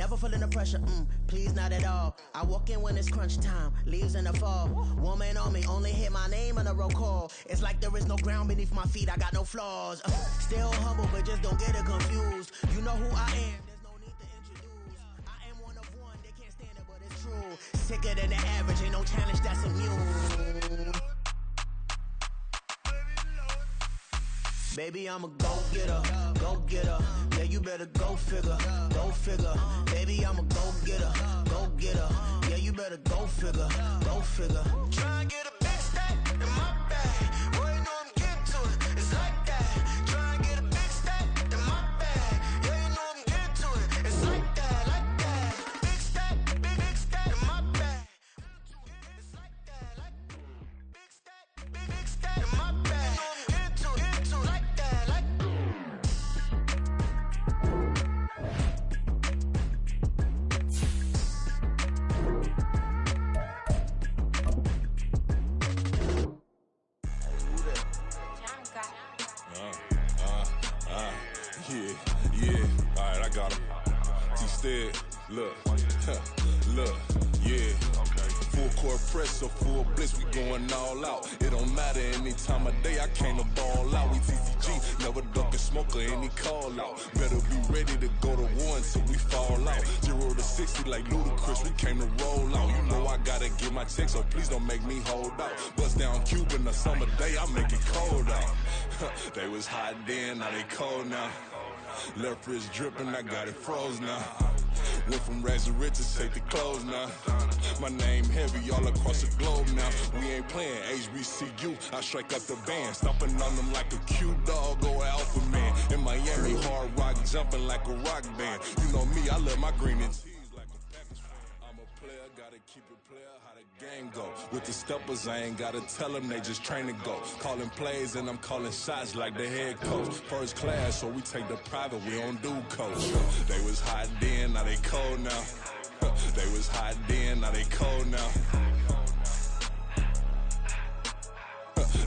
Never feeling the pressure, please not at all. I walk in when it's crunch time, leaves in the fall. Woman on me, only hit my name on a roll call. It's like there is no ground beneath my feet, I got no flaws. Still humble, but just don't get it confused. You know who I am, there's no need to introduce. I am one of one, they can't stand it, but it's true. Sicker than the average, ain't no challenge that's immune. Baby, I'm a go-getter, go-getter. Yeah, you better go figure, go figure. Baby, I'm a go-getter, go-getter. Yeah, you better go figure, go figure. Try and get a big stack in my bag. Boy, you know I'm getting to it, it's like that. Try and get a big stack in my bag. Yeah, you know I'm getting to it, it's like that, like that. Big stack in my bag. It's like that, like big stack in my bag. Into like that, like. Yeah. All right, I got him. T-Stead, look, look, yeah. Full court press, so full blitz, we going all out. It don't matter any time of day, I came to ball out. We TCG, never duckin' smoker, any call out. Better be ready to go to war until we fall out. 0 to 60 like Ludacris, we came to roll out. You know I gotta get my check, so please don't make me hold out. Bust down Cuban a summer day, I make it cold out. They was hot then, now they cold now. Left wrist dripping, I got it froze now. Went from rags to riches, take the clothes now. My name heavy all across the globe now. We ain't playing HBCU, I strike up the band. Stomping on them like a cute dog, go alpha man. In Miami, hard rock jumping like a rock band. You know me, I love my green and cheese like a Packers fan. I'm a player, gotta keep it player, how the game go. With the steppers, I ain't gotta tell them, they just train to go. Calling plays and I'm calling shots like the head coach. First class, so we take the private, we don't do coach. They was hot then, now they cold now. They was hot then, now they cold now.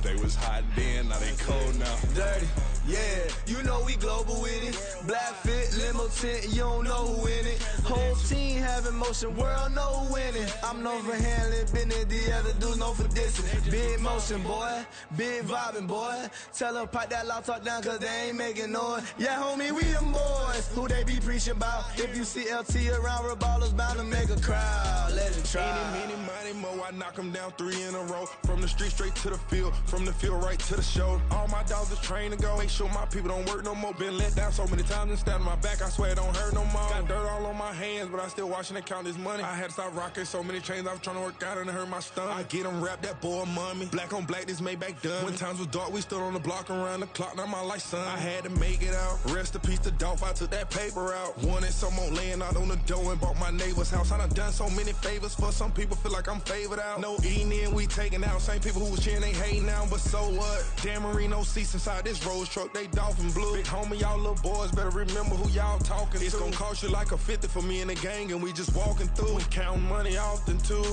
They was hot then, now they cold now. Dirty, yeah, you know we global with it. Black fit, limo tint, you don't know who in it. Whole team having motion, world know who winning. I'm known for handling business, the other dudes known for dissing. Big motion, boy, big vibing, boy. Tell them pipe that loud talk down, cause they ain't making noise. Yeah, homie, we them boys, who they be preaching about. If you see LT around, Reballers bound to make a crowd. Let it try. Any, money, mo, I knock them down 3 in a row. From the street straight to the field, from the field right to the show. All my dogs are trained to go. Make sure my people don't work no more. Been let down so many times and stabbed my back. I swear it don't hurt no more. Got dirt all on my hands, but I still watching and count this money. I had to stop rocking so many chains. I was trying to work out and it hurt my stomach. I get them wrapped, that boy mommy. Black on black, this Maybach done. When times was dark, we stood on the block around the clock. Now my life, son. I had to make it out. Rest in peace to Dolph. I took that paper out. Wanted some more laying out on the dough and bought my neighbor's house. I done so many favors for some people. Feel like I'm favored out. No eating in, we taking out. Same people who was cheering, they hating now, but so what? Dan Marino seats inside this Rolls truck, they dolphin blue. Big homie, y'all little boys better remember who y'all talking to. It's gonna cost you like a 50 for me and the gang, and we just walking through and counting money often too.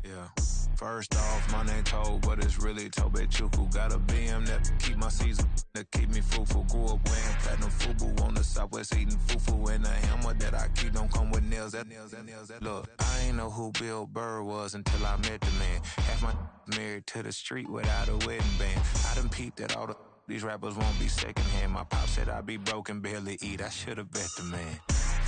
Yeah. First off, my name Tobe, but it's really Tobe Chuku. Got a BM that keep my season, that keep me fruitful. Grew up wearing platinum FUBU on the Southwest eating fufu. And the hammer that I keep don't come with nails. Look, I ain't know who Bill Burr was until I met the man. Half my married to the street without a wedding band. I done peeped at all these rappers won't be secondhand. My pop said I'd be broken, barely eat. I should've bet the man.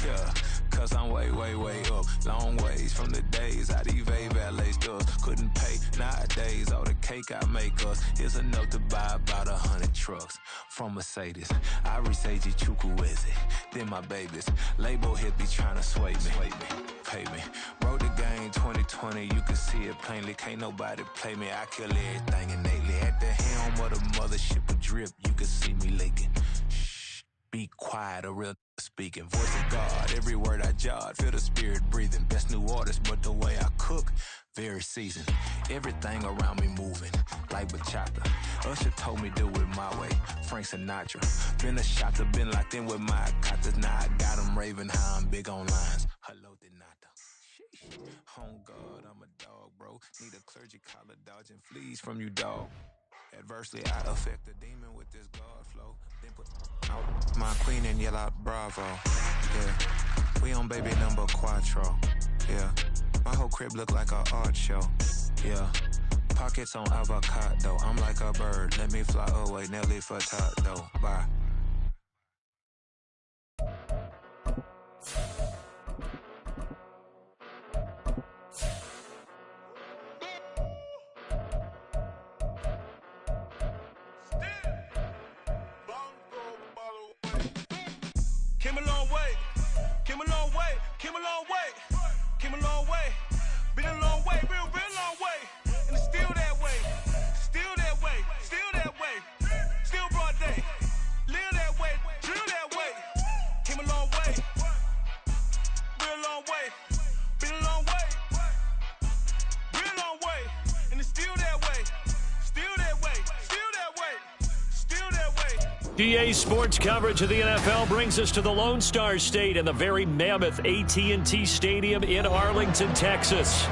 Yeah, cause I'm way up, long ways from the days I evade valet stores. Couldn't pay nowadays, all the cake I make us is enough to buy about 100 trucks from Mercedes. I resage Chukwueze, then my babies. Label hit be trying to sway me, pay me. Wrote the game 2020, you can see it plainly. Can't nobody play me, I kill everything innately. At the helm of the mothership with drip, you can see me leaking. Shh, be quiet, a real speaking. Voice of God, every word I jot, feel the spirit breathing. Best new artist, but the way I cook, very seasoned. Everything around me moving, like bachata. Usher told me do it my way, Frank Sinatra. Been a shotter, been locked in with my katas. Now I got them raving how I'm big on lines. Hello, Denata. On God, I'm a dog, bro. Need a clergy collar dodging fleas from you, dog. Adversely, I affect the demon with this God flow. Then put out my queen and yell out bravo. Yeah, we on baby number quattro. Yeah, my whole crib look like a art show. Yeah, pockets on avocado. I'm like a bird. Let me fly away, Nelly Furtado. Bye. Came a long way, came a long way, came a long way, came a long way, been a long way, real long way, and it's still that way, still that way, still that way, still broad day, live that way, drill that way, came a long way, real long way, been a long way, real long way, and it's still that way, still that way, still that way, still that way. DA Sports coverage of the NFL brings us to the Lone Star State and the very mammoth AT&T Stadium in Arlington, Texas.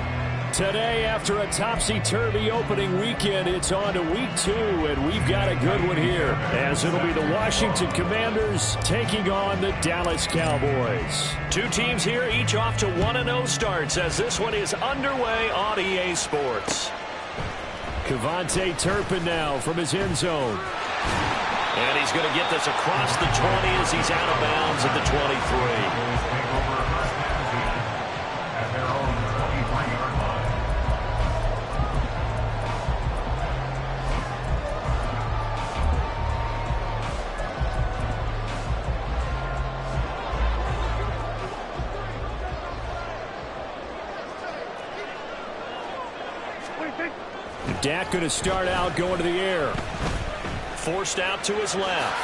Today, after a topsy-turvy opening weekend, it's on to week 2, and we've got a good one here, as it'll be the Washington Commanders taking on the Dallas Cowboys. Two teams here, each off to 1-0 starts, as this one is underway on EA Sports. KaVontae Turpin now from his end zone. And he's going to get this across the 20 as he's out of bounds at the 23. Dak going to start out going to the air. Forced out to his left.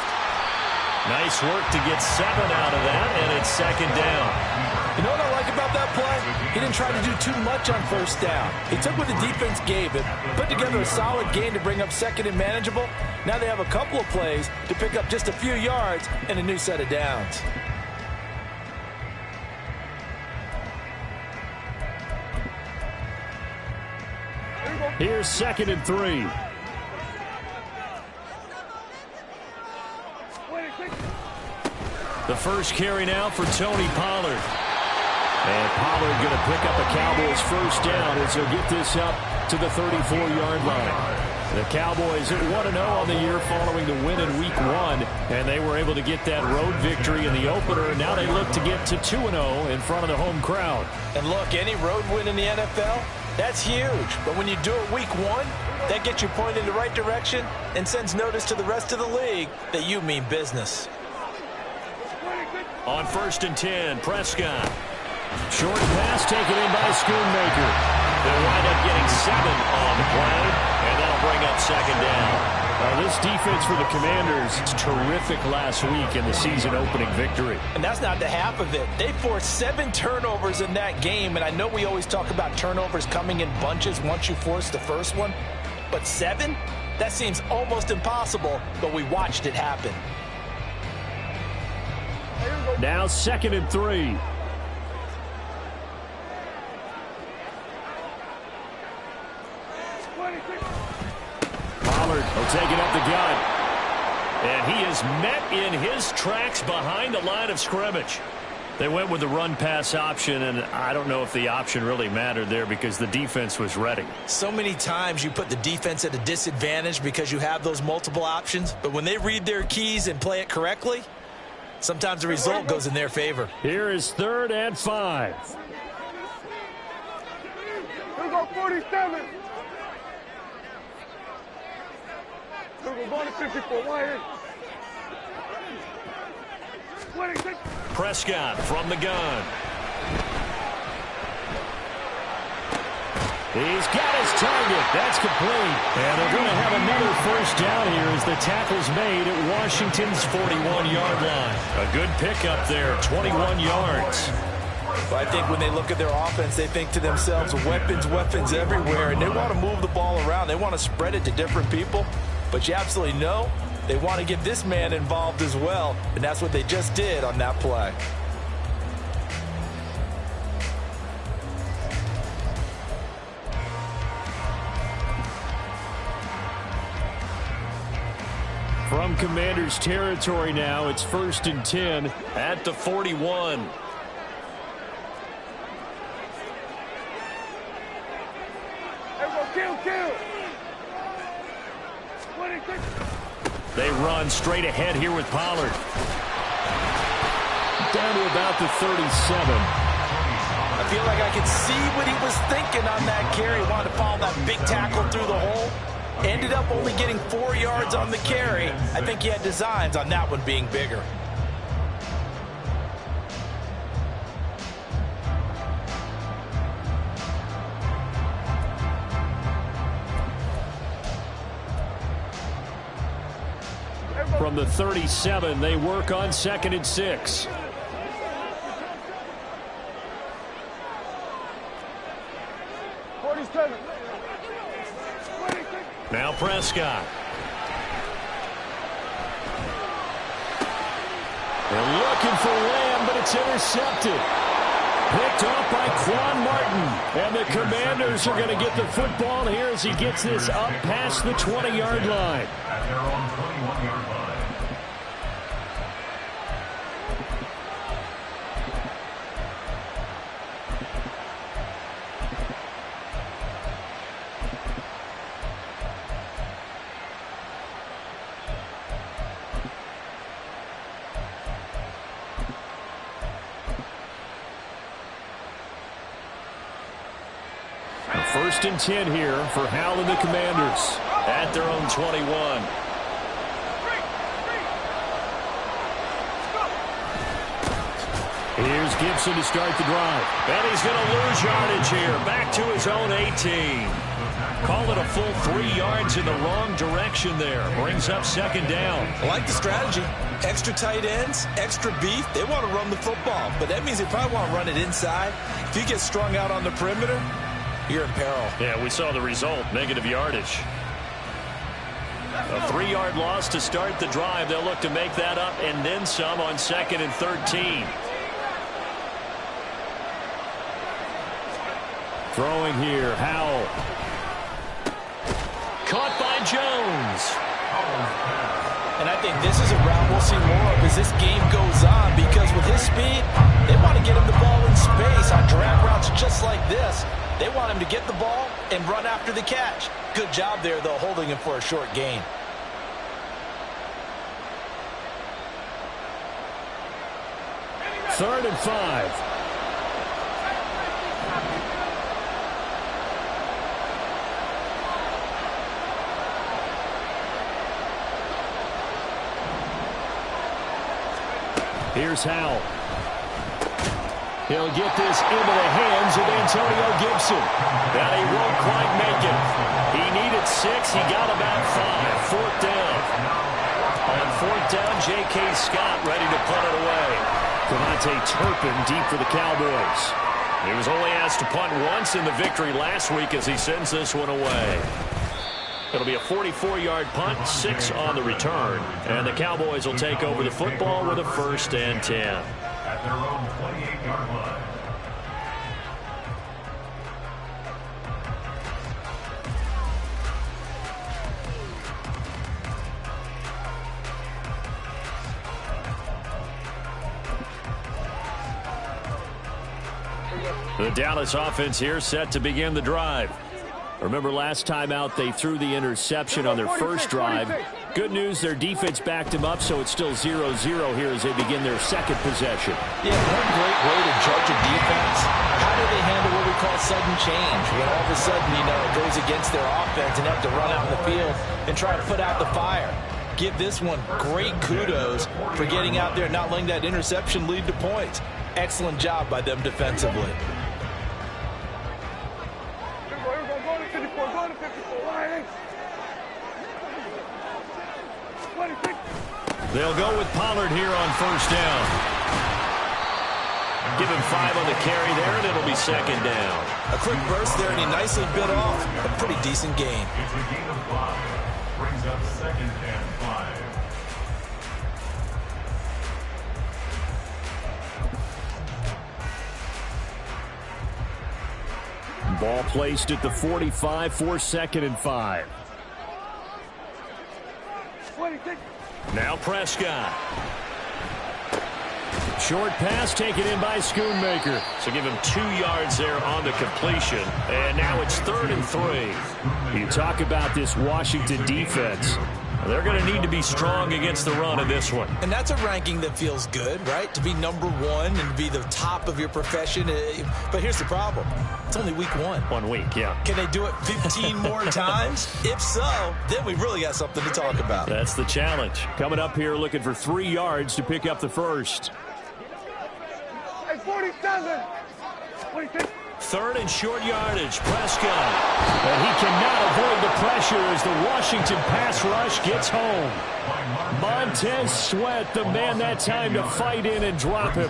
Nice work to get 7 out of that, and it's second down. You know what I like about that play? He didn't try to do too much on first down. He took what the defense gave him, put together a solid game to bring up second and manageable. Now they have a couple of plays to pick up just a few yards and a new set of downs. Here's 2nd and 3. The first carry now for Tony Pollard. And Pollard going to pick up a Cowboys first down as he'll get this up to the 34-yard line. The Cowboys at 1-0 on the year following the win in Week 1, and they were able to get that road victory in the opener, and now they look to get to 2-0 in front of the home crowd. And look, any road win in the NFL, that's huge. But when you do it Week 1, that gets you pointed in the right direction and sends notice to the rest of the league that you mean business. On 1st and 10, Prescott. Short pass taken in by Schoonmaker. They'll wind up getting 7 on the play, and that'll bring up 2nd down. This defense for the Commanders is terrific last week in the season-opening victory. And that's not the half of it. They forced 7 turnovers in that game, and I know we always talk about turnovers coming in bunches once you force the first one, but 7? That seems almost impossible, but we watched it happen. Now 2nd and 3. Pollard will take it up the gut. And he is met in his tracks behind the line of scrimmage. They went with the run-pass option, and I don't know if the option really mattered there because the defense was ready. So many times you put the defense at a disadvantage because you have those multiple options, but when they read their keys and play it correctly, sometimes the result goes in their favor. Here is 3rd and 5. Here we go, 47. Here we go, 54. Why? Prescott from the gun. He's got his target. That's complete. And they're going to have another first down here as the tackle's made at Washington's 41-yard line. A good pickup there, 21 yards. Well, I think when they look at their offense, they think to themselves, weapons, weapons everywhere, and they want to move the ball around. They want to spread it to different people. But you absolutely know they want to get this man involved as well, and that's what they just did on that play. From Commanders territory now, it's 1st and 10 at the 41. Kill. 26. They run straight ahead here with Pollard. Down to about the 37. I feel like I could see what he was thinking on that carry. Wanted to follow that big tackle through the hole. Ended up only getting 4 yards on the carry. I think he had designs on that one being bigger. From the 37, they work on 2nd and 6. Now Prescott. They're looking for Lamb, but it's intercepted. Picked off by Quan Martin. And the Commanders are going to get the football here as he gets this up past the 20-yard line. At their own 21-yard line. First and 10 here for Howell and the Commanders at their own 21. Here's Gibson to start the drive. And he's going to lose yardage here. Back to his own 18. Call it a full 3 yards in the wrong direction there. Brings up 2nd down. I like the strategy. Extra tight ends, extra beef. They want to run the football, but that means they probably want to run it inside. If you get strung out on the perimeter, you're in peril. Yeah, we saw the result. Negative yardage. A 3-yard loss to start the drive. They'll look to make that up and then some on 2nd and 13. Throwing here, Howell. Caught by Jones. And I think this is a route we'll see more of as this game goes on, because with his speed, they want to get him the ball in space on drag routes just like this. They want him to get the ball and run after the catch. Good job there, though, holding him for a short gain. Third and 5. Here's Howell. He'll get this into the hands of Antonio Gibson. And he won't quite make it. He needed 6. He got about 5. 4th down. On 4th down, J.K. Scott ready to punt it away. Devontae Turpin deep for the Cowboys. He was only asked to punt once in the victory last week as he sends this one away. It'll be a 44-yard punt, 6 on the return. And the Cowboys will take over the football with a 1st and 10. At their own 28-yard line. The Dallas offense here set to begin the drive. Remember last time out they threw the interception on their first drive. Good news, their defense backed them up, so it's still 0-0 here as they begin their second possession. Yeah, one great way to judge a defense. How do they handle what we call sudden change? When all of a sudden, it goes against their offense and have to run out in the field and try to put out the fire. Give this one great kudos for getting out there and not letting that interception lead to points. Excellent job by them defensively. They'll go with Pollard here on 1st down. Give him 5 on the carry there, and it'll be 2nd down. A quick burst there, and he nicely bit off a pretty decent gain. It's a gain of 5. Brings up 2nd and 5. Ball placed at the 45 for 2nd and 5. Now Prescott. Short pass taken in by Schoonmaker. So give him 2 yards there on the completion. And now it's 3rd and 3. You talk about this Washington defense. They're going to need to be strong against the run in this one. And that's a ranking that feels good, right? To be number 1 and to be the top of your profession. But here's the problem. It's only week 1. 1 week, yeah. Can they do it 15 more times? If so, then we really got something to talk about. That's the challenge. Coming up here looking for 3 yards to pick up the first. Hey, 47. 46. 3rd and short yardage. Prescott. And he cannot avoid the pressure as the Washington pass rush gets home. Montez Sweat, the man that time to fight in and drop him.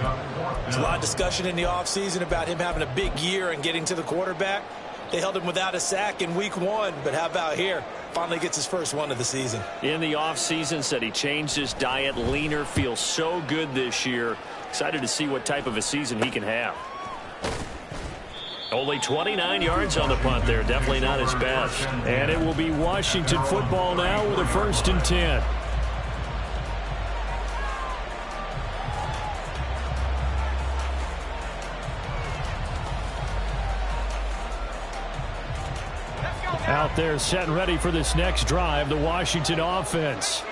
There's a lot of discussion in the offseason about him having a big year and getting to the quarterback. They held him without a sack in week 1, but how about here? Finally gets his first one of the season. In the offseason, said he changed his diet, leaner, feels so good this year. Excited to see what type of a season he can have. Only 29 yards on the punt there. Definitely not his best. And it will be Washington football now with a 1st and 10. Out there set and ready for this next drive, the Washington offense.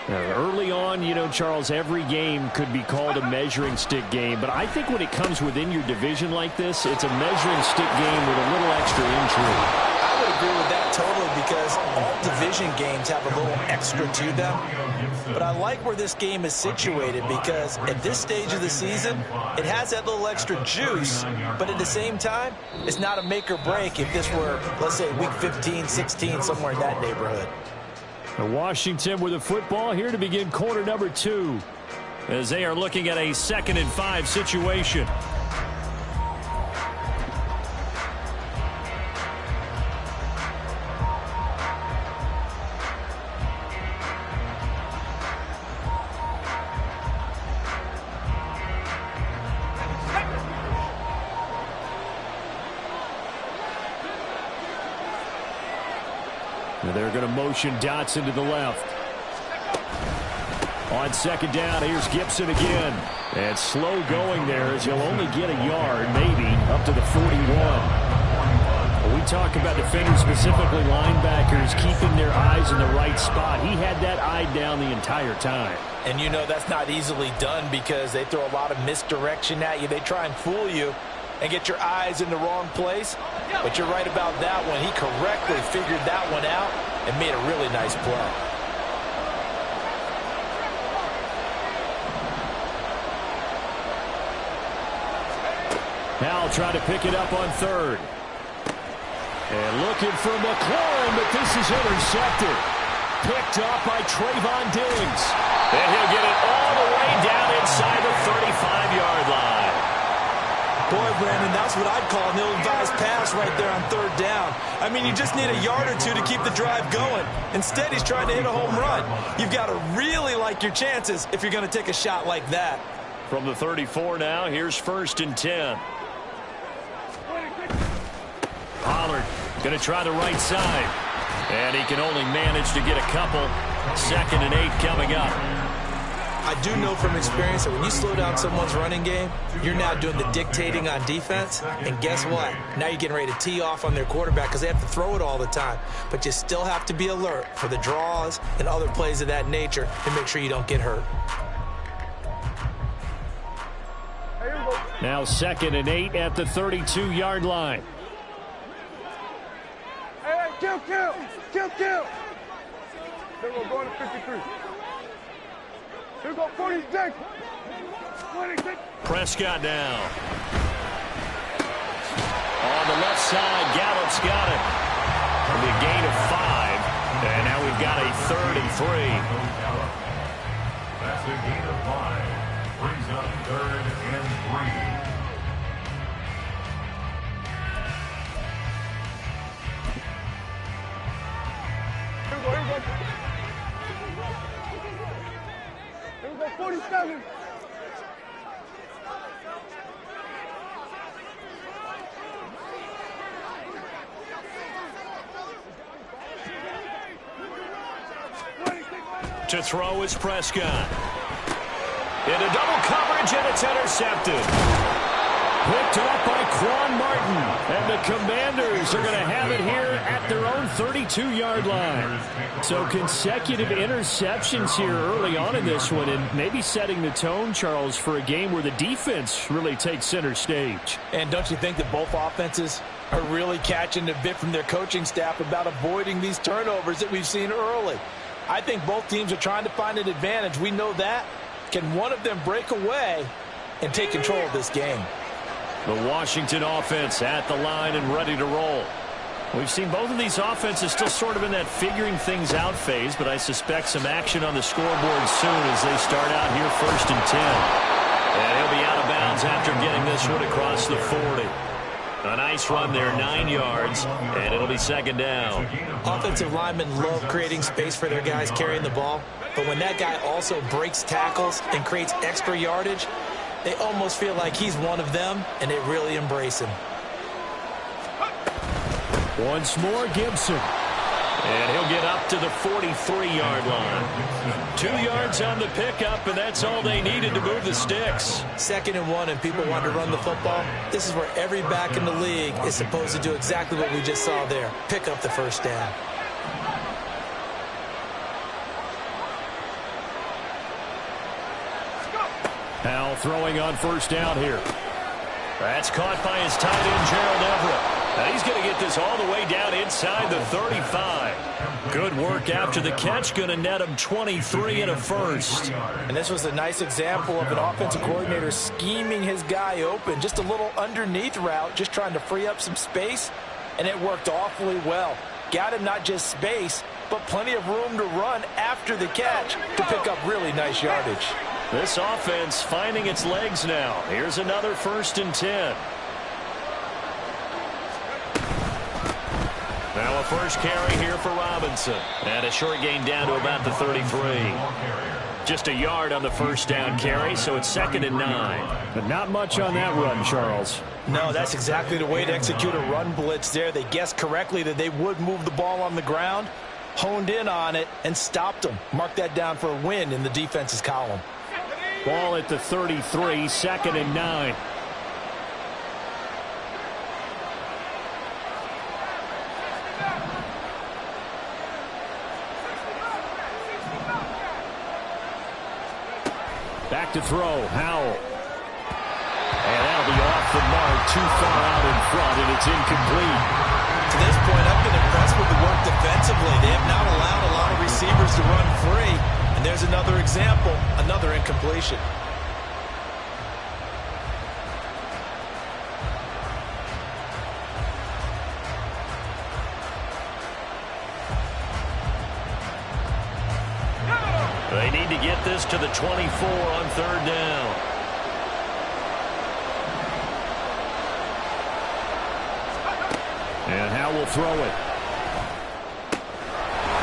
Early on, you know, Charles, every game could be called a measuring stick game. But I think when it comes within your division like this, it's a measuring stick game with a little extra intrigue. I would agree with that totally because all division games have a little extra to them. But I like where this game is situated because at this stage of the season, it has that little extra juice. But at the same time, it's not a make or break if this were, let's say, week 15, 16, somewhere in that neighborhood. Washington with the football here to begin quarter number 2 as they are looking at a 2nd and 5 situation. They're going to motion Dotson to the left. On 2nd down, here's Gibson again. And slow going there as he'll only get a yard, maybe, up to the 41. When we talk about defenders, specifically linebackers, keeping their eyes in the right spot. He had that eye down the entire time. And you know that's not easily done because they throw a lot of misdirection at you. They try and fool you and get your eyes in the wrong place. But you're right about that one. He correctly figured that one out and made a really nice play. Now try to pick it up on 3rd. And looking for McLaurin, but this is intercepted. Picked up by Trayvon Diggs. And he'll get it all the way down inside the 35-yard line. Boy, Brandon, that's what I'd call an ill-advised pass right there on 3rd down. I mean, you just need a yard or 2 to keep the drive going. Instead, he's trying to hit a home run. You've got to really like your chances if you're going to take a shot like that. From the 34 now, here's 1st and 10. Pollard going to try the right side. And he can only manage to get a couple. 2nd and 8 coming up. I do know from experience that when you slow down someone's running game, you're now doing the dictating on defense. And guess what? Now you're getting ready to tee off on their quarterback because they have to throw it all the time. But you still have to be alert for the draws and other plays of that nature to make sure you don't get hurt. Now 2nd and 8 at the 32-yard line. Hey, kill. Then we're going to 53. Here we go, 46. 26. Prescott now. On the left side, Gallup's got it. It'll be a gain of 5. And now we've got a 3rd and 3. That's a gain of 5. Brings up 3rd and 3. Here we go, 47. To throw is Prescott. Into double coverage, and it's intercepted. Picked up by Quan Martin. And the Commanders are going to have it here at their own 32-yard line. So consecutive interceptions here early on in this one, and maybe setting the tone, Charles, for a game where the defense really takes center stage. And don't you think that both offenses are really catching a bit from their coaching staff about avoiding these turnovers that we've seen early? I think both teams are trying to find an advantage. We know that. Can one of them break away and take control of this game? The Washington offense at the line and ready to roll. We've seen both of these offenses still sort of in that figuring things out phase, but I suspect some action on the scoreboard soon as they start out here 1st and 10. And he'll be out of bounds after getting this one across the 40. A nice run there, 9 yards, and it'll be 2nd down. Offensive linemen love creating space for their guys carrying the ball, but when that guy also breaks tackles and creates extra yardage, they almost feel like he's one of them, and they really embrace him. Once more, Gibson. And he'll get up to the 43-yard line. 2 yards on the pickup, and that's all they needed to move the sticks. 2nd and 1, and people want to run the football. This is where every back in the league is supposed to do exactly what we just saw there. Pick up the 1st down. Powell throwing on 1st down here. That's caught by his tight end, Gerald Everett. Now he's going to get this all the way down inside the 35. Good work after the catch. Going to net him 23 and a 1st. And this was a nice example of an offensive coordinator scheming his guy open. Just a little underneath route, just trying to free up some space. And it worked awfully well. Got him not just space, but plenty of room to run after the catch to pick up really nice yardage. This offense finding its legs now. Here's another 1st and 10. Now a first carry here for Robinson. And a short gain down to about the 33. Just a yard on the 1st down carry, so it's 2nd and 9. But not much on that run, Charles. No, that's exactly the way to execute a run blitz there. They guessed correctly that they would move the ball on the ground, honed in on it, and stopped them. Mark that down for a win in the defense's column. Ball at the 33, 2nd and 9. Back to throw, Howell. And that'll be off the mark, too far out in front, and it's incomplete. To this point, I've been impressed with the work defensively. They have not allowed a lot of receivers to run free. And there's another example, another incompletion. They need to get this to the 24 on 3rd down. And Howell will throw it.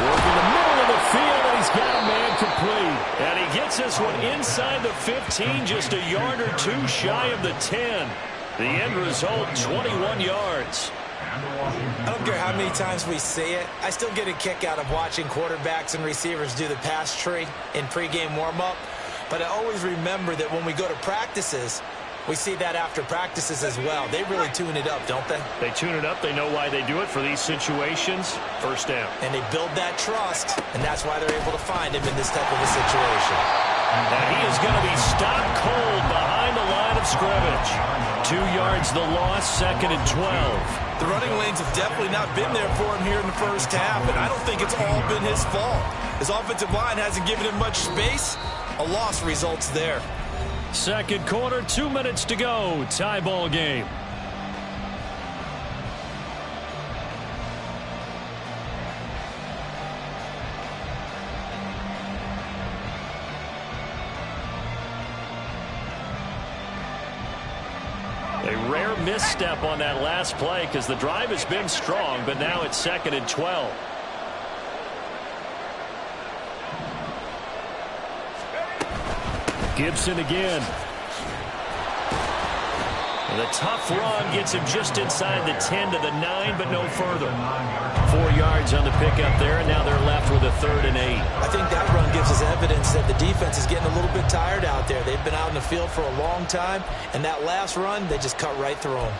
Working the middle of the field, and he's got a man complete. And he gets this one inside the 15, just a yard or 2 shy of the 10. The end result, 21 yards. I don't care how many times we see it. I still get a kick out of watching quarterbacks and receivers do the pass tree in pregame warm-up. But I always remember that when we go to practices, we see that after practices as well. They really tune it up, don't they? They tune it up. They know why they do it for these situations. 1st down. And they build that trust, and that's why they're able to find him in this type of a situation. And he is going to be stopped cold behind the line of scrimmage. 2 yards the loss, 2nd and 12. The running lanes have definitely not been there for him here in the 1st half, and I don't think it's all been his fault. His offensive line hasn't given him much space. A loss results there. 2nd quarter, 2 minutes to go. Tie ball game. A rare misstep on that last play because the drive has been strong, but now it's 2nd and 12. Gibson again. And the tough run gets him just inside the 10 to the 9, but no further. 4 yards on the pickup there, and now they're left with a 3rd and 8. I think that run gives us evidence that the defense is getting a little bit tired out there. They've been out in the field for a long time, and that last run, they just cut right through them.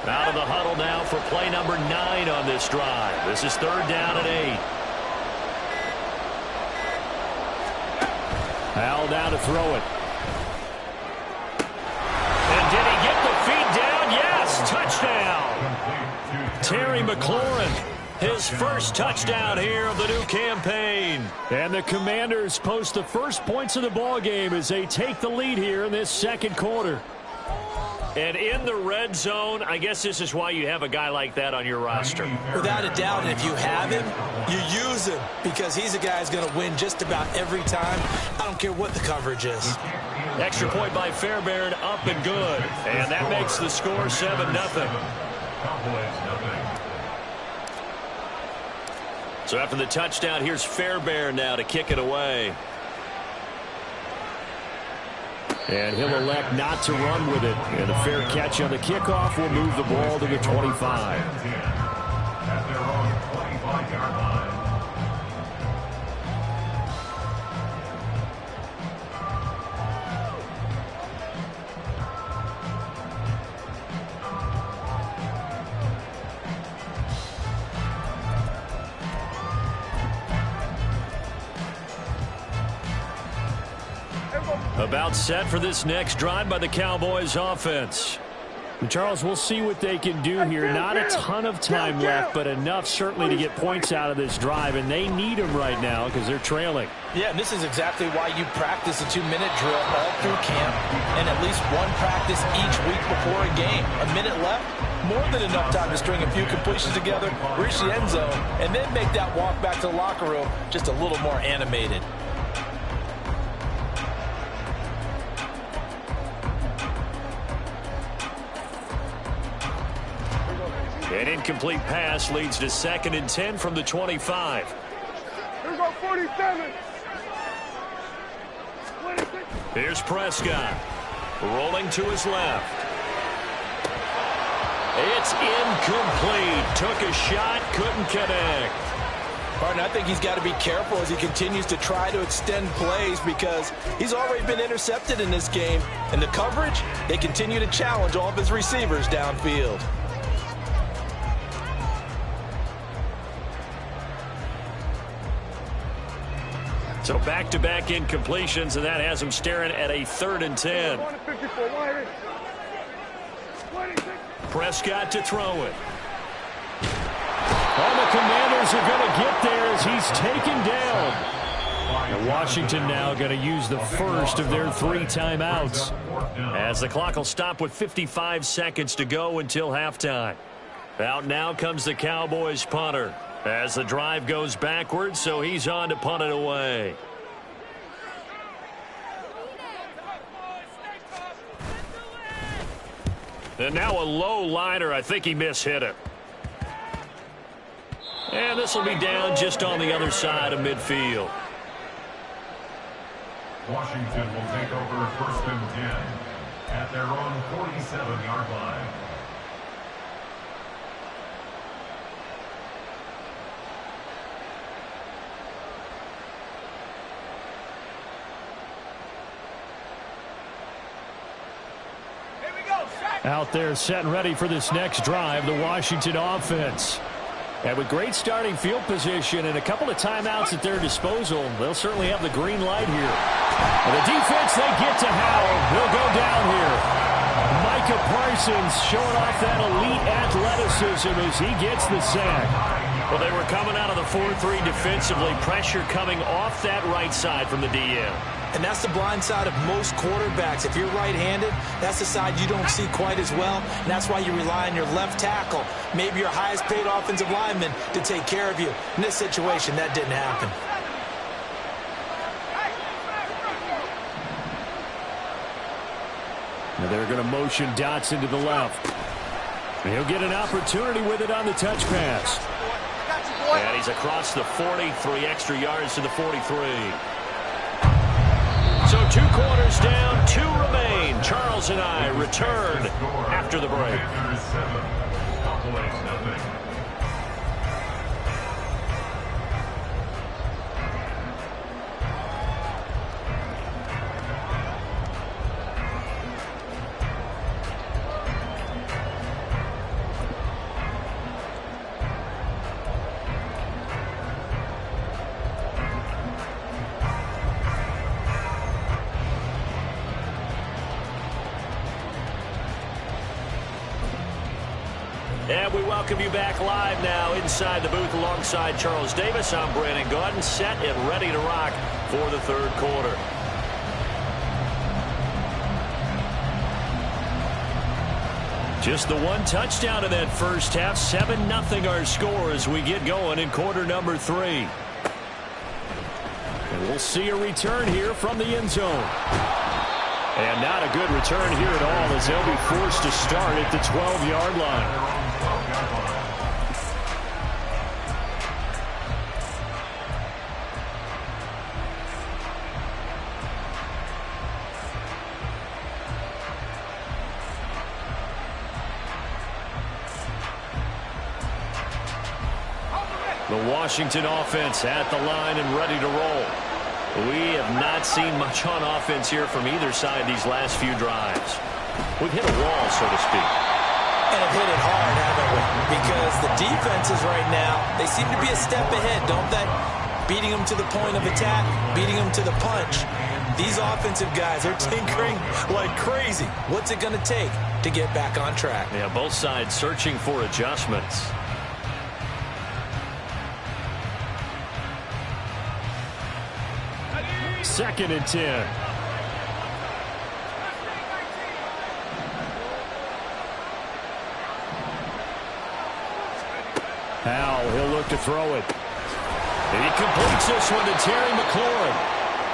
Out of the huddle now for play number 9 on this drive. This is 3rd down and 8. Hal down to throw it. And did he get the feet down? Yes, touchdown. Terry McLaurin, his first touchdown here of the new campaign. And the Commanders post the first points of the ball game as they take the lead here in this second quarter. And in the red zone, I guess this is why you have a guy like that on your roster. Without a doubt, and if you have him, you use him because he's a guy who's going to win just about every time. I don't care what the coverage is. Extra point by Fairbairn, up and good. And that makes the score 7-0. So after the touchdown, here's Fairbairn now to kick it away. And he'll elect not to run with it. And a fair catch on the kickoff will move the ball to the 25. At their own 25-yard line. About set for this next drive by the Cowboys offense. And Charles, we'll see what they can do here. Not a ton of time left, but enough certainly to get points out of this drive, and they need them right now because they're trailing. Yeah, and this is exactly why you practice a 2-minute drill all through camp and at least one practice each week before a game. A minute left, more than enough time to string a few completions together, reach the end zone, and then make that walk back to the locker room just a little more animated. An incomplete pass leads to 2nd and 10 from the 25. Here go 47. Here's Prescott. Rolling to his left. It's incomplete. Took a shot, couldn't connect. Martin, I think he's got to be careful as he continues to try to extend plays because he's already been intercepted in this game. And the coverage, they continue to challenge all of his receivers downfield. So back-to-back incompletions, and that has him staring at a 3rd and 10. Prescott to throw it. All the Commanders are going to get there as he's taken down. And Washington now going to use the first of their 3 timeouts. As the clock will stop with 55 seconds to go until halftime. Out now comes the Cowboys punter. As the drive goes backwards, so he's on to punt it away. And now a low liner. I think he mishit it. And this will be down just on the other side of midfield. Washington will take over 1st and 10 at their own 47-yard line. Out there set and ready for this next drive, the Washington offense. And with great starting field position and a couple of timeouts at their disposal, they'll certainly have the green light here. And the defense, they get to Howell. He'll go down here. Micah Parsons showing off that elite athleticism as he gets the sack. Well, they were coming out of the 4-3 defensively. Pressure coming off that right side from the DM. And that's the blind side of most quarterbacks. If you're right-handed, that's the side you don't see quite as well. And that's why you rely on your left tackle, maybe your highest-paid offensive lineman, to take care of you. In this situation, that didn't happen. And they're going to motion Dotson to the left. And he'll get an opportunity with it on the touch pass. And he's across the 40, 3 extra yards to the 43. So 2 quarters down, 2 remain. Charles and I return after the break. And we welcome you back live now inside the booth alongside Charles Davis. I'm Brandon Gaudin, set and ready to rock for the third quarter. Just the 1 touchdown in that first half. 7-0 our score as we get going in quarter number 3. And we'll see a return here from the end zone. And not a good return here at all as they'll be forced to start at the 12-yard line. The Washington offense at the line and ready to roll. We have not seen much on offense here from either side these last few drives. We've hit a wall, so to speak. And have hit it hard, haven't we? Because the defenses right now, they seem to be a step ahead, don't they? Beating them to the point of attack, beating them to the punch. These offensive guys are tinkering like crazy. What's it going to take to get back on track? Yeah, both sides searching for adjustments. Second and 10. Powell, he'll look to throw it. And he completes this one to Terry McLaurin.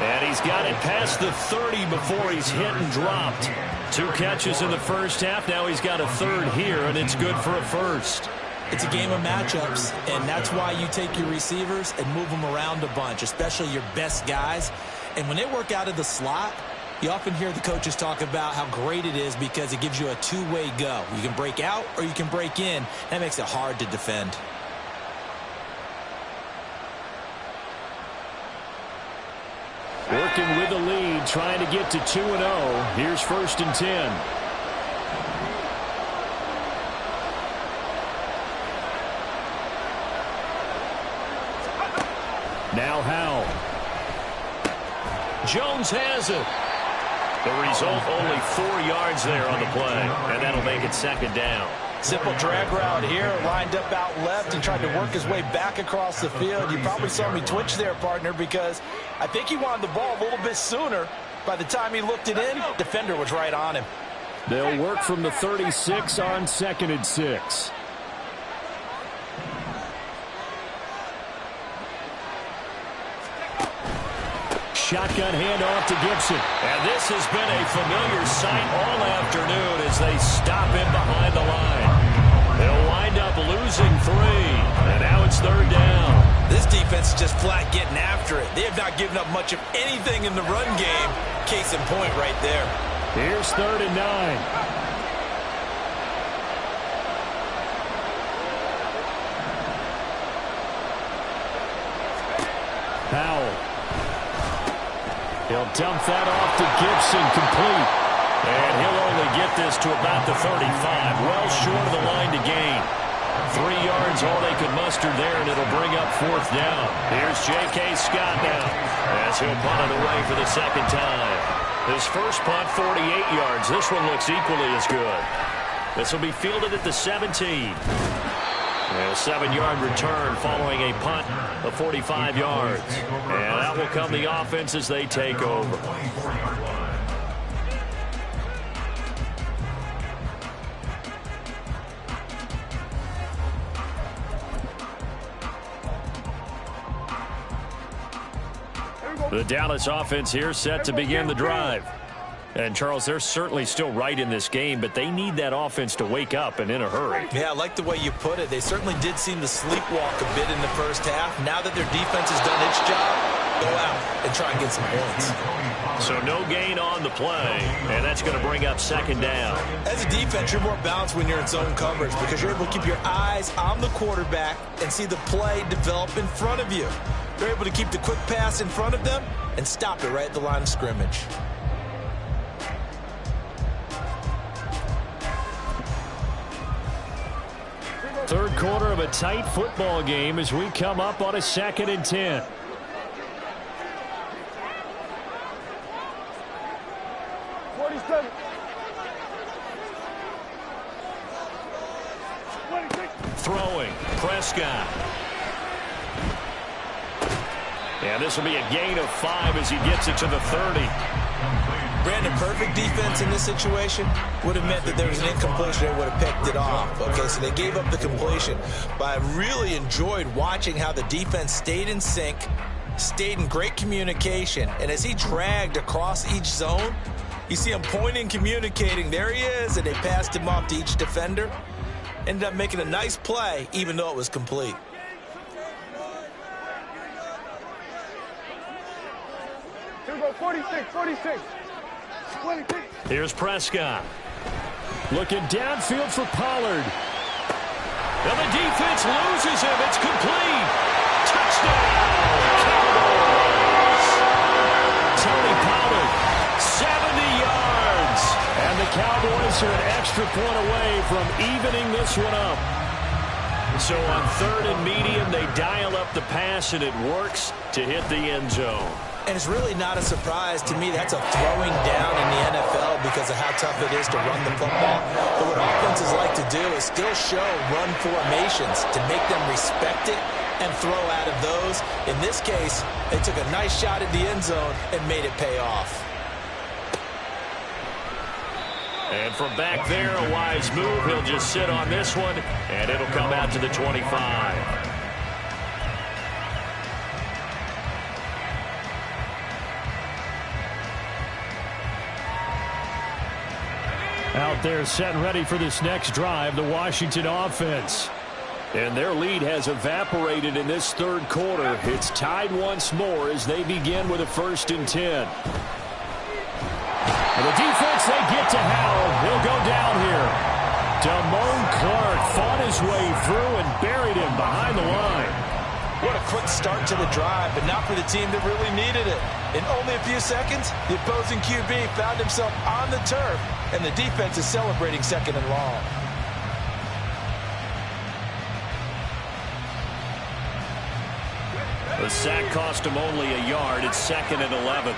And he's got it past the 30 before he's hit and dropped. 2 catches in the first half. Now he's got a third here, and it's good for a first. It's a game of matchups, and that's why you take your receivers and move them around a bunch, especially your best guys. And when they work out of the slot, you often hear the coaches talk about how great it is because it gives you a two-way go. You can break out or you can break in. That makes it hard to defend. Working with the lead, trying to get to 2-0. Here's 1st and 10. Now Howell. Jones has it. The result, only 4 yards there on the play, and that'll make it 2nd down. Simple drag route here, lined up out left and tried to work his way back across the field. You probably saw me twitch there, partner, because I think he wanted the ball a little bit sooner. By the time he looked it in, defender was right on him. They'll work from the 36 on 2nd and 6. Shotgun handoff to Gibson. And this has been a familiar sight all afternoon as they stop him behind the line. They'll wind up losing 3. And now it's 3rd down. This defense is just flat getting after it. They have not given up much of anything in the run game. Case in point right there. Here's 3rd and 9. Powell. He'll dump that off to Gibson, complete. And he'll only get this to about the 35, well short of the line to gain. 3 yards, all they could muster there, and it'll bring up 4th down. Here's J.K. Scott now, as he'll punt it away for the 2nd time. His first punt, 48 yards. This one looks equally as good. This will be fielded at the 17. A 7-yard return following a punt of 45 yards. And that will come the offense as they take over. The Dallas offense here set to begin the drive. And, Charles, they're certainly still right in this game, but they need that offense to wake up and in a hurry. Yeah, I like the way you put it. They certainly did seem to sleepwalk a bit in the first half. Now that their defense has done its job, go out and try and get some points. So no gain on the play, and that's going to bring up second down. As a defense, you're more balanced when you're in zone coverage because you're able to keep your eyes on the quarterback and see the play develop in front of you. You're able to keep the quick pass in front of them and stop it right at the line of scrimmage. Third quarter of a tight football game as we come up on a 2nd and 10. Throwing, Prescott. And this will be a gain of 5 as he gets it to the 30. Brandon, perfect defense in this situation would have meant that there was an incompletion. They would have picked it off. Okay, so they gave up the completion. But I really enjoyed watching how the defense stayed in sync, stayed in great communication. And as he dragged across each zone, you see him pointing, communicating. There he is, and they passed him off to each defender. Ended up making a nice play, even though it was complete. Here we go, 46, 26. 26. Here's Prescott. Looking downfield for Pollard. And the defense loses him. It's complete. Touchdown, Cowboys. Tony Pollard, 70 yards. And the Cowboys are an extra point away from evening this one up. So on 3rd and medium, they dial up the pass, and it works to hit the end zone. And it's really not a surprise to me. That's a throwing down in the NFL because of how tough it is to run the football. But what offenses like to do is still show run formations to make them respect it and throw out of those. In this case, they took a nice shot at the end zone and made it pay off. And from back there, a wise move. He'll just sit on this one, and it'll come out to the 25. Out there set and ready for this next drive, the Washington offense. And their lead has evaporated in this third quarter. It's tied once more as they begin with a 1st and 10. And the defense, they get to Howell. He'll go down here. Damone Clark fought his way through and buried him behind the line. What a quick start to the drive, but not for the team that really needed it. In only a few seconds, the opposing QB found himself on the turf, and the defense is celebrating 2nd and long. The sack cost him only a yard. It's 2nd and 11.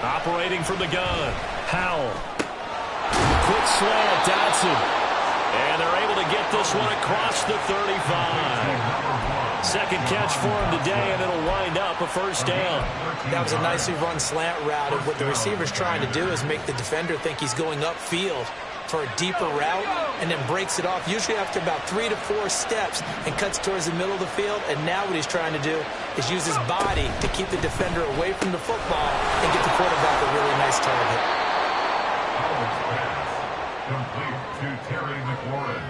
Operating from the gun, Howell. Quick slant, Dotson. And they're able to get this one across the 35. Second catch for him today, and it'll wind up a 1st down. That was a nicely run slant route, and what the receiver's trying to do is make the defender think he's going upfield for a deeper route, and then breaks it off, usually after about 3 to 4 steps, and cuts towards the middle of the field. And now what he's trying to do is use his body to keep the defender away from the football and get the quarterback a really nice target. Complete to Terry McLaurin.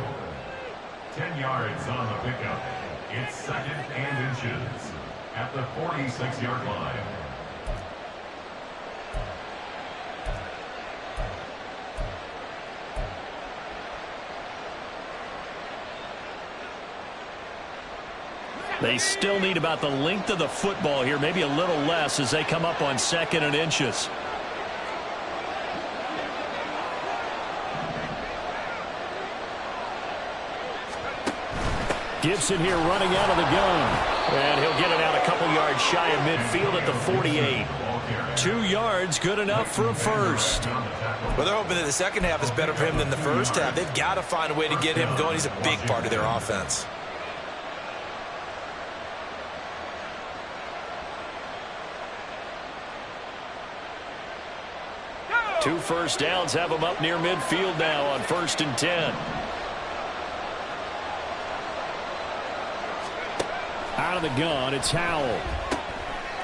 10 yards on the pickup. It's 2nd and inches at the 46-yard line. They still need about the length of the football here, maybe a little less as they come up on 2nd and inches. Gibson here running out of the gun. And he'll get it out a couple yards shy of midfield at the 48. 2 yards, good enough for a 1st. Well, they're hoping that the second half is better for him than the first half. They've got to find a way to get him going. He's a big part of their offense. Two 1st downs have them up near midfield now on 1st and 10. Out of the gun, it's Howell.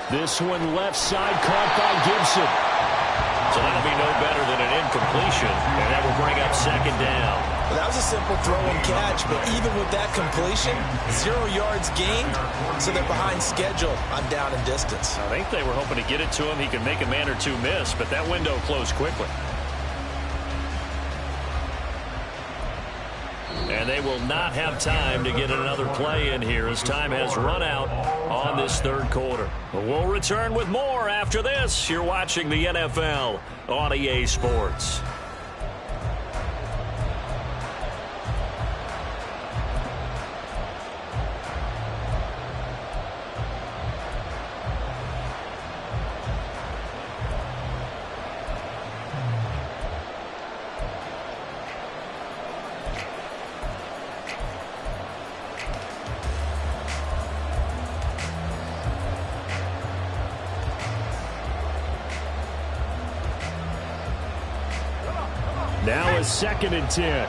This one left side caught by Gibson. So that'll be no better than an incompletion, and that will bring up second down. Well, that was a simple throw and catch, but even with that completion, 0 yards gained, so they're behind schedule on down and distance. I think they were hoping to get it to him. He could make a man or two miss, but that window closed quickly. And they will not have time to get another play in here as time has run out on this third quarter. We'll return with more after this. You're watching the NFL on EA Sports. Now a 2nd and 10.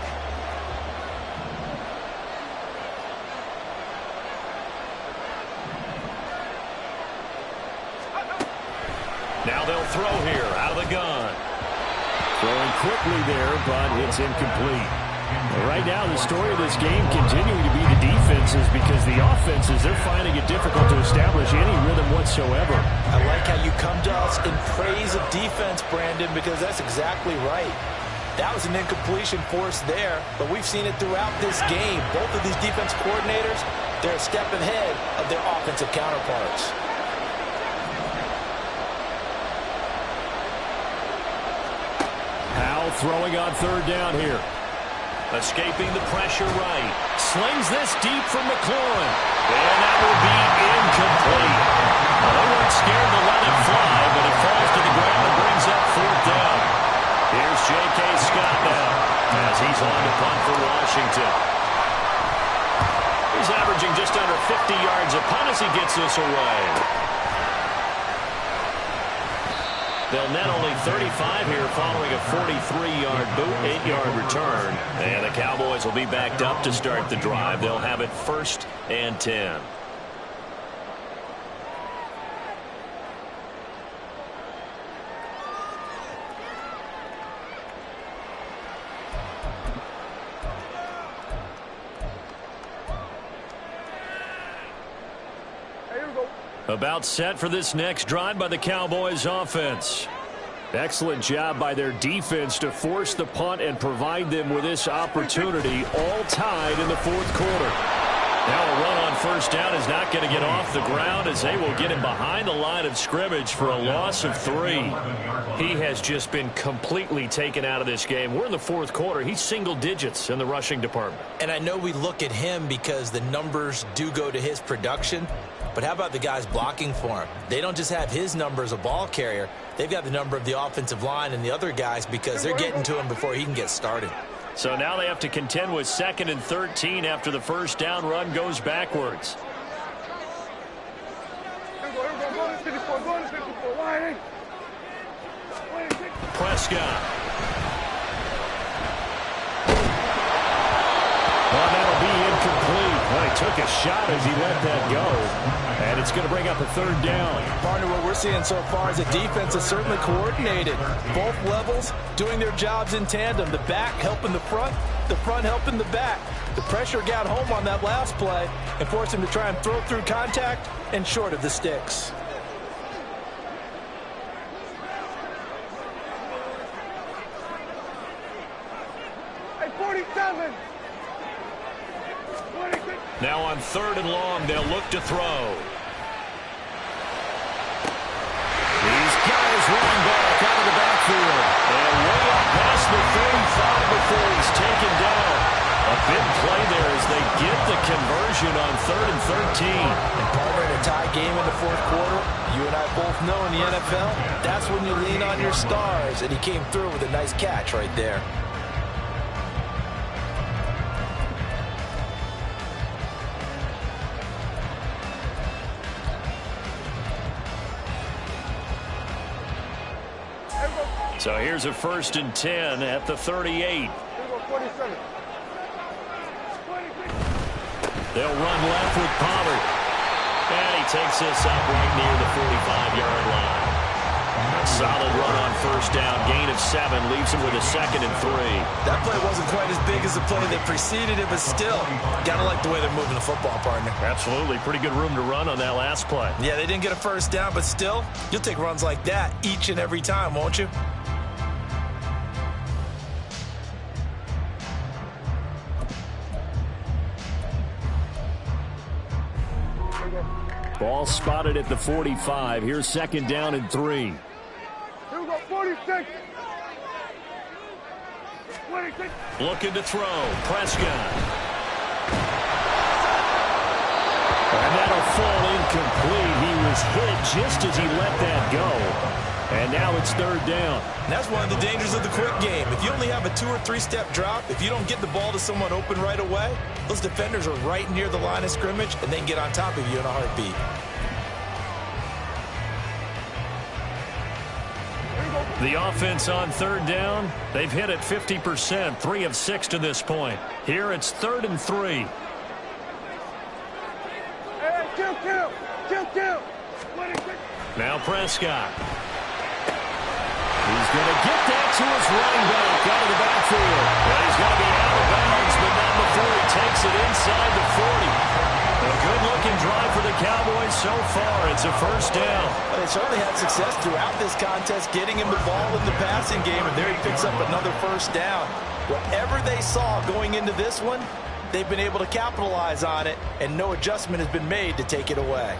Now they'll throw here out of the gun. Throwing quickly there, but it's incomplete. Right now, the story of this game continuing to be the defenses, because the offenses, they're finding it difficult to establish any rhythm whatsoever. I like how you come to us in praise of defense, Brandon, because that's exactly right. That was an incompletion forced there, but we've seen it throughout this game. Both of these defense coordinators, they're a step ahead of their offensive counterparts. Howell throwing on 3rd down here. Escaping the pressure right. Slings this deep from McLaurin. And that will be incomplete. Well, they weren't scared to let it fly, but it falls to the ground and brings up 4th down. Here's J.K. Scott now as he's on to punt for Washington. He's averaging just under 50 yards a punt as he gets this away. They'll net only 35 here following a 43-yard boot, 8-yard return. And the Cowboys will be backed up to start the drive. They'll have it 1st and 10. About set for this next drive by the Cowboys offense. Excellent job by their defense to force the punt and provide them with this opportunity, all tied in the 4th quarter. Now a run on 1st down is not going to get off the ground as they will get him behind the line of scrimmage for a loss of 3. He has just been completely taken out of this game. We're in the 4th quarter. He's single digits in the rushing department. And I know we look at him because the numbers do go to his production. But how about the guys blocking for him? They don't just have his number as a ball carrier. They've got the number of the offensive line and the other guys because they're getting to him before he can get started. So now they have to contend with 2nd and 13 after the 1st down run goes backwards. Prescott. Well, that'll be incomplete. Well, he took a shot as he let that go. And it's going to bring up a 3rd down. Partner, what we're seeing so far is the defense is certainly coordinated. Both levels doing their jobs in tandem. The back helping the front helping the back. The pressure got home on that last play and forced him to try and throw through contact and short of the sticks. Hey, 47. Now on 3rd and long, they'll look to throw. These guys running back out of the backfield. And way up past the 35 before he's taken down. A big play there as they get the conversion on 3rd and 13. And partner, in a tie game in the 4th quarter, you and I both know in the NFL, that's when you lean on your stars. And he came through with a nice catch right there. So here's a 1st and 10 at the 38. They'll run left with Pollard. And he takes this up right near the 45-yard line. Solid run on first down. Gain of 7 leaves him with a 2nd and 3. That play wasn't quite as big as the play that preceded it, but still, got to like the way they're moving the football, partner. Absolutely. Pretty good room to run on that last play. Yeah, they didn't get a first down, but still, you'll take runs like that each and every time, won't you? Ball spotted at the 45. Here's 2nd down and 3. Here we go, 46. 26. Looking to throw. Prescott. And that'll fall incomplete. He was hit just as he let that go. And now it's 3rd down. And that's one of the dangers of the quick game. If you only have a 2- or 3-step drop, if you don't get the ball to someone open right away, those defenders are right near the line of scrimmage, and they can get on top of you in a heartbeat. The offense on 3rd down, they've hit it 50%, 3 of 6 to this point. Here it's 3rd and 3. Hey, kill. 26. Now Prescott. He's going to get that to his running back out of the backfield. And he's going to be out of bounds, but not before he takes it inside the 40. A good-looking drive for the Cowboys so far. It's a first down. Well, they certainly had success throughout this contest, getting him the ball in the passing game, and there he picks up another first down. Whatever they saw going into this one, they've been able to capitalize on it, and no adjustment has been made to take it away.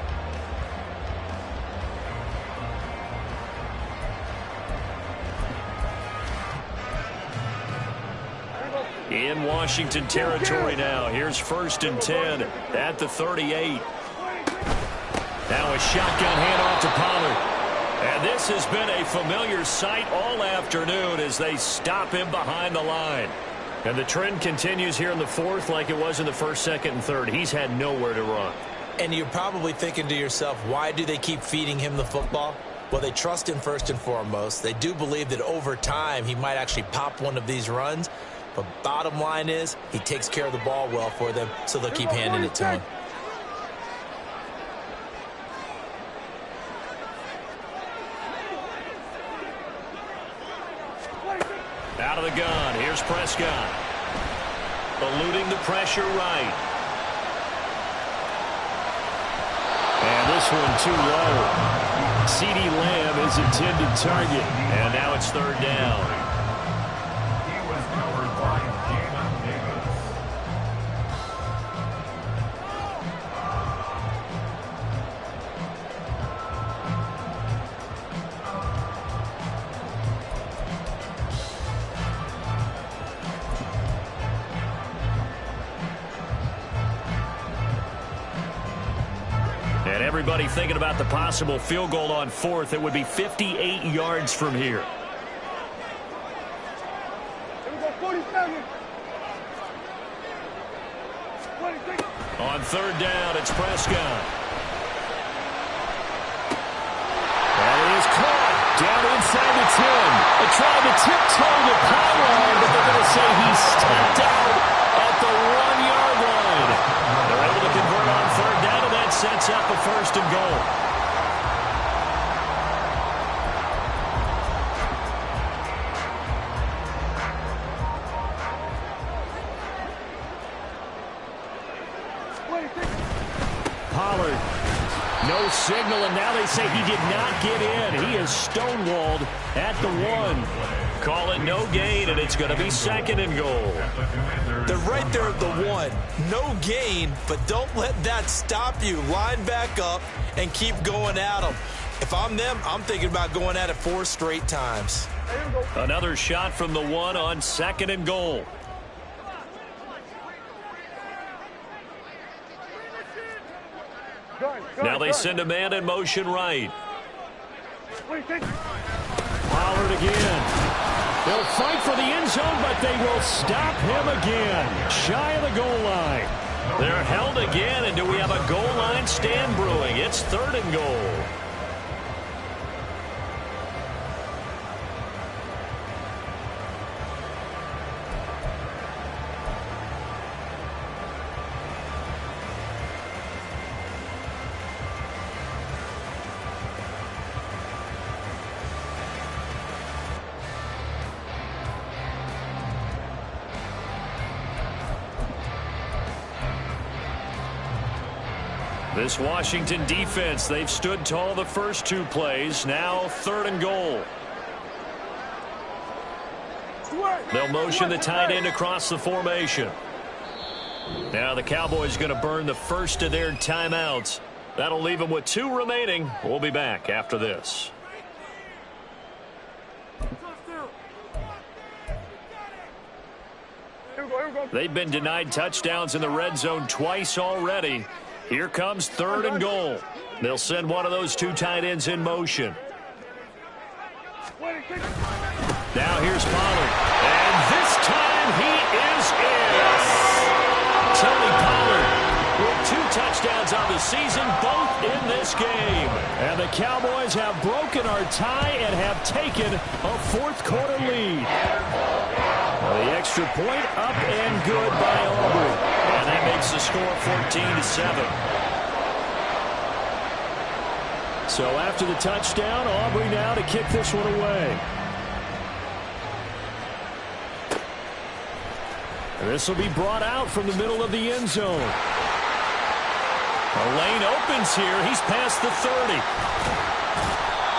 In Washington territory now. Here's 1st and 10 at the 38. Now a shotgun handoff to Pollard. And this has been a familiar sight all afternoon as they stop him behind the line. And the trend continues here in the 4th like it was in the 1st, 2nd, and 3rd. He's had nowhere to run. And you're probably thinking to yourself, why do they keep feeding him the football? Well, they trust him first and foremost. They do believe that over time he might actually pop one of these runs. But bottom line is, he takes care of the ball well for them, so they'll keep handing it to him. Out of the gun, here's Prescott. Eluding the pressure right. And this one too low. CeeDee Lamb is intended target. And now it's 3rd down. Everybody thinking about the possible field goal on 4th. It would be 58 yards from here. Here we go, 47. 26. On 3rd down, it's Prescott. And it is caught down inside the 10. They tried to tiptoe the pylon, but they're going to say he stepped out at the 1-yard line. They're able to convert on 3rd down. Sets up a 1st and goal. Pollard. No signal, and now they say he did not get in. He is stonewalled at the 1. Call it no gain, and it's going to be 2nd and goal. They're right there at the 1. No gain, but don't let that stop you. Line back up and keep going at them. If I'm them, I'm thinking about going at it 4 straight times. Another shot from the 1 on 2nd and goal. Now they send a man in motion right. Pollard again. They'll fight for the end zone, but they will stop him again. Shy of the goal line. They're held again, and do we have a goal line stand brewing? It's 3rd and goal. This Washington defense, they've stood tall the first 2 plays. Now 3rd and goal. They'll motion the tight end across the formation. Now the Cowboys going to burn the first of their timeouts. That'll leave them with 2 remaining. We'll be back after this. They've been denied touchdowns in the red zone twice already. Here comes 3rd and goal. They'll send one of those 2 tight ends in motion. Now here's Pollard. And this time he is in. Tony Pollard with 2 touchdowns on the season, both in this game. And the Cowboys have broken our tie and have taken a 4th quarter lead. The extra point up and good by Aubrey. And that makes the score 14-7. So after the touchdown, Aubrey now to kick this one away. And this will be brought out from the middle of the end zone. The lane opens here. He's past the 30.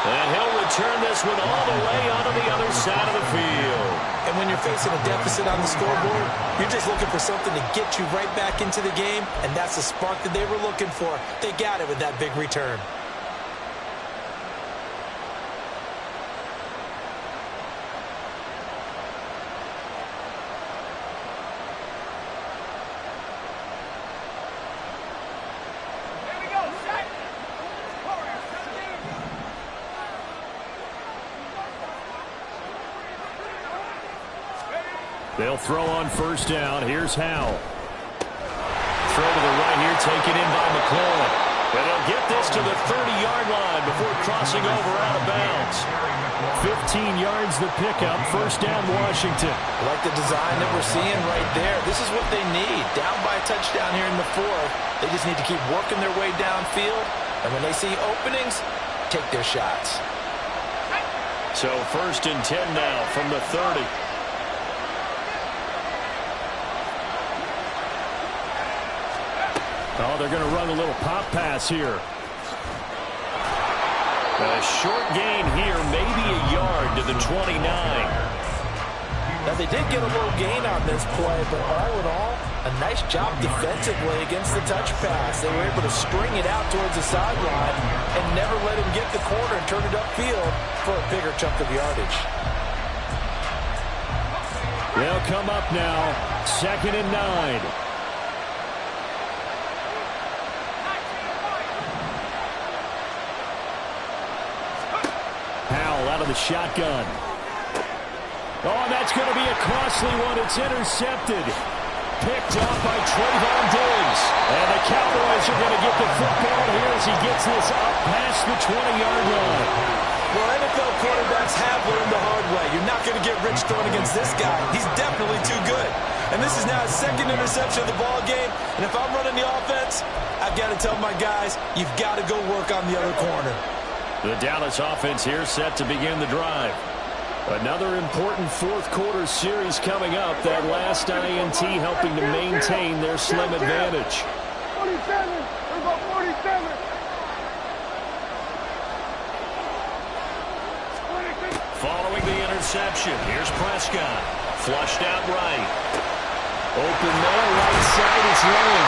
And he'll return this one all the way onto the other side of the field. And when you're facing a deficit on the scoreboard, you're just looking for something to get you right back into the game, and that's the spark that they were looking for. They got it with that big return. They'll throw on first down. Here's Howell. Throw to the right here, taken in by McLaurin. And they'll get this to the 30-yard line before crossing over out of bounds. 15 yards the pickup. First down, Washington. I like the design that we're seeing right there. This is what they need. Down by a touchdown here in the 4th. They just need to keep working their way downfield. And when they see openings, take their shots. So 1st and 10 now from the 30. Oh, they're going to run a little pop pass here. A short gain here, maybe a yard to the 29. Now, they did get a little gain on this play, but all in all, a nice job defensively against the touch pass. They were able to string it out towards the sideline and never let him get the corner and turn it upfield for a bigger chunk of yardage. They'll come up now, 2nd and 9. Out of the shotgun. Oh, that's going to be a costly one. It's intercepted. Picked up by Trayvon Diggs. And the Cowboys are going to get the football here as he gets this up past the 20-yard line. Well, NFL quarterbacks have learned the hard way. You're not going to get rich throwing against this guy. He's definitely too good. And this is now his 2nd interception of the ball game. And if I'm running the offense, I've got to tell my guys, you've got to go work on the other corner. The Dallas offense here set to begin the drive. Another important 4th quarter series coming up. That last INT helping to maintain their slim advantage. 47. We're about 47. Following the interception, here's Prescott. Flushed out right. Open man, right side is Lane.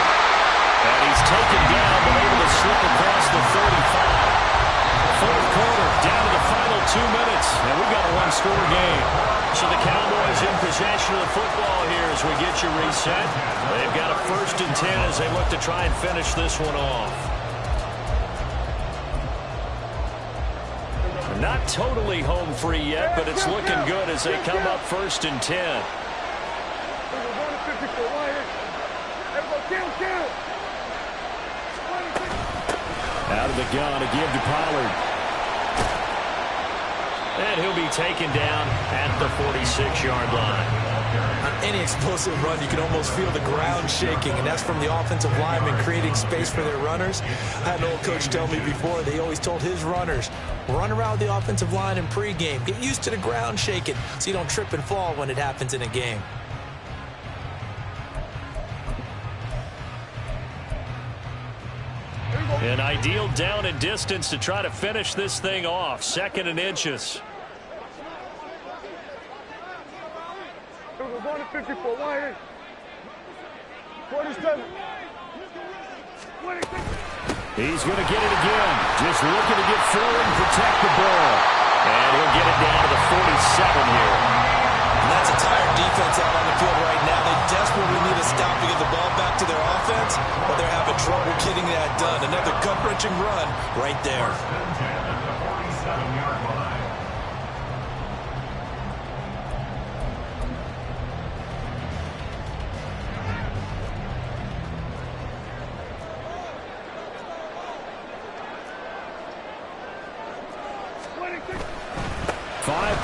And he's taken down, but able to slip across the 35. 4th quarter, down to the final 2 minutes, and we've got a one-score game. So the Cowboys in possession of the football here as we get you reset. They've got a 1st and 10 as they look to try and finish this one off. Not totally home free yet, but it's looking good as they come up 1st and 10. Out of the gun to give to Pollard. And he'll be taken down at the 46-yard line. On any explosive run, you can almost feel the ground shaking, and that's from the offensive linemen creating space for their runners. I had an old coach tell me before, they always told his runners, run around the offensive line in pregame. Get used to the ground shaking so you don't trip and fall when it happens in a game. An ideal down and distance to try to finish this thing off. 2nd and inches. We're going to 54. 1 47. He's going to get it again. Just looking to get forward and protect the ball. And he'll get it down to the 47 here. And that's a tired defense out on the field right now. They desperately need a stop to get the ball back to their offense, but they're having trouble getting that done. Another gut-wrenching run right there. 47-yard line.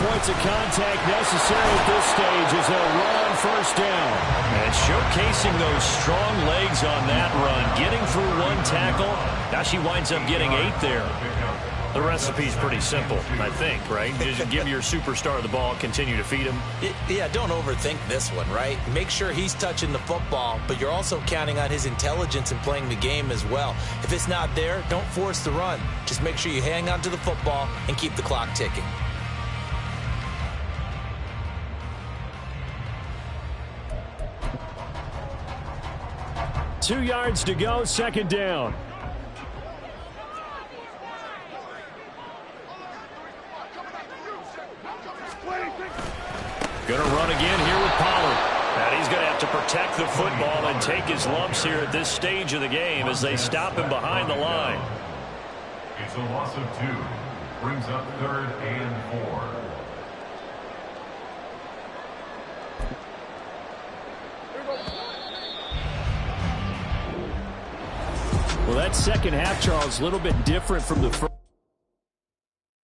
Points of contact necessary at this stage as they'll run on 1st down. And showcasing those strong legs on that run. Getting through 1 tackle. Now she winds up getting 8 there. The recipe's pretty simple, I think, right? Just give your superstar the ball, continue to feed him. Yeah, don't overthink this one, right? Make sure he's touching the football, but you're also counting on his intelligence in playing the game as well. If it's not there, don't force the run. Just make sure you hang on to the football and keep the clock ticking. Two yards to go, 2nd down. Going to run again here with Pollard. And he's going to have to protect the football and take his lumps here at this stage of the game as they stop him behind the line. It's a loss of 2. Brings up 3rd and 4. Well, that second half, Charles, a little bit different from the first.